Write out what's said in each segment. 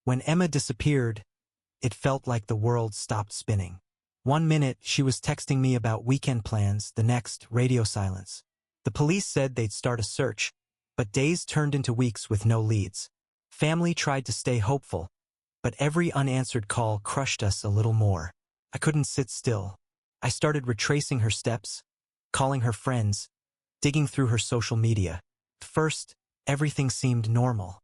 When Emma disappeared, it felt like the world stopped spinning. One minute, she was texting me about weekend plans, the next, radio silence. The police said they'd start a search, but days turned into weeks with no leads. Family tried to stay hopeful, but every unanswered call crushed us a little more. I couldn't sit still. I started retracing her steps, calling her friends, digging through her social media. First, everything seemed normal.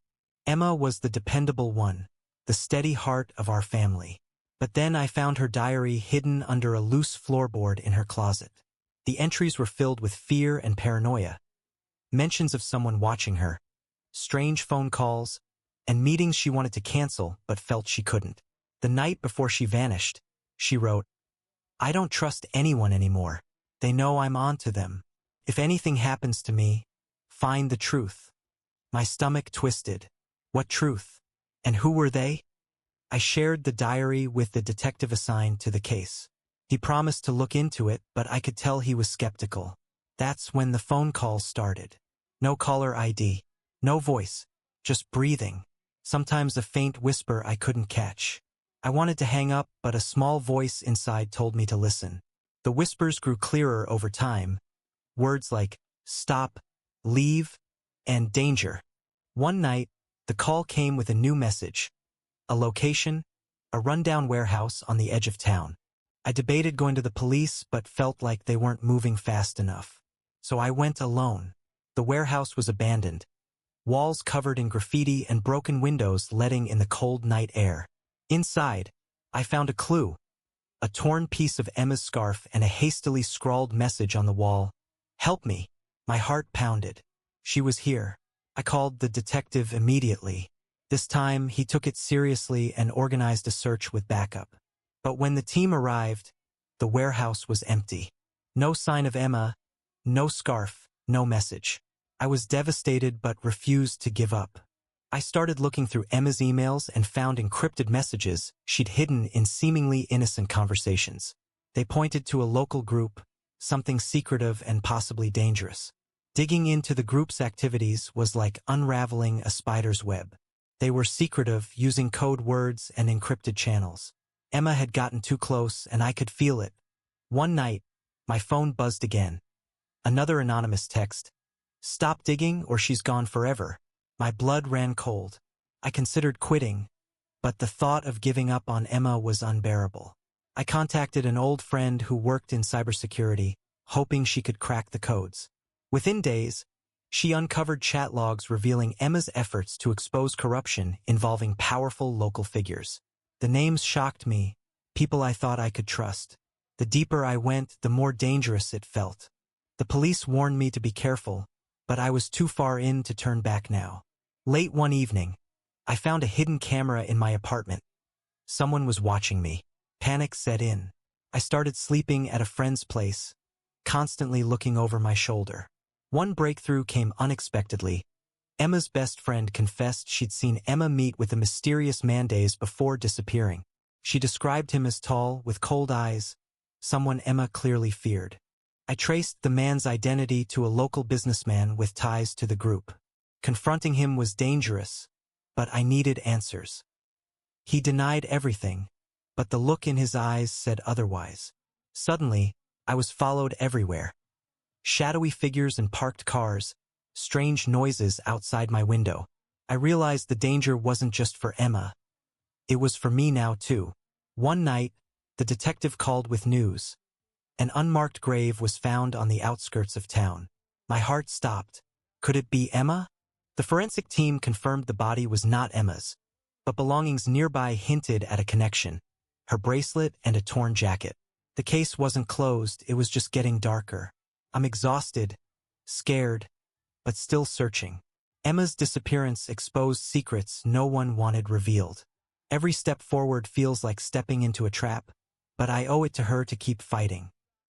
Emma was the dependable one, the steady heart of our family. But then I found her diary hidden under a loose floorboard in her closet. The entries were filled with fear and paranoia, mentions of someone watching her, strange phone calls, and meetings she wanted to cancel but felt she couldn't. The night before she vanished, she wrote, "I don't trust anyone anymore. They know I'm on to them. If anything happens to me, find the truth." My stomach twisted. What truth? And who were they? I shared the diary with the detective assigned to the case. He promised to look into it, but I could tell he was skeptical. That's when the phone calls started. No caller ID, no voice, just breathing. Sometimes a faint whisper I couldn't catch. I wanted to hang up, but a small voice inside told me to listen. The whispers grew clearer over time. Words like stop, leave, and danger. One night, the call came with a new message. A location, a rundown warehouse on the edge of town. I debated going to the police, but felt like they weren't moving fast enough. So I went alone. The warehouse was abandoned. Walls covered in graffiti and broken windows letting in the cold night air. Inside, I found a clue. A torn piece of Emma's scarf and a hastily scrawled message on the wall. "Help me." My heart pounded. She was here. I called the detective immediately. This time, he took it seriously and organized a search with backup. But when the team arrived, the warehouse was empty. No sign of Emma, no scarf, no message. I was devastated but refused to give up. I started looking through Emma's emails and found encrypted messages she'd hidden in seemingly innocent conversations. They pointed to a local group, something secretive and possibly dangerous. Digging into the group's activities was like unraveling a spider's web. They were secretive, using code words and encrypted channels. Emma had gotten too close, and I could feel it. One night, my phone buzzed again. Another anonymous text. "Stop digging or she's gone forever." My blood ran cold. I considered quitting, but the thought of giving up on Emma was unbearable. I contacted an old friend who worked in cybersecurity, hoping she could crack the codes. Within days, she uncovered chat logs revealing Emma's efforts to expose corruption involving powerful local figures. The names shocked me, people I thought I could trust. The deeper I went, the more dangerous it felt. The police warned me to be careful, but I was too far in to turn back now. Late one evening, I found a hidden camera in my apartment. Someone was watching me. Panic set in. I started sleeping at a friend's place, constantly looking over my shoulder. One breakthrough came unexpectedly. Emma's best friend confessed she'd seen Emma meet with a mysterious man days before disappearing. She described him as tall, with cold eyes, someone Emma clearly feared. I traced the man's identity to a local businessman with ties to the group. Confronting him was dangerous, but I needed answers. He denied everything, but the look in his eyes said otherwise. Suddenly, I was followed everywhere. Shadowy figures in parked cars, strange noises outside my window. I realized the danger wasn't just for Emma. It was for me now, too. One night, the detective called with news. An unmarked grave was found on the outskirts of town. My heart stopped. Could it be Emma? The forensic team confirmed the body was not Emma's, but belongings nearby hinted at a connection. Her bracelet and a torn jacket. The case wasn't closed, it was just getting darker. I'm exhausted, scared, but still searching. Emma's disappearance exposed secrets no one wanted revealed. Every step forward feels like stepping into a trap, but I owe it to her to keep fighting.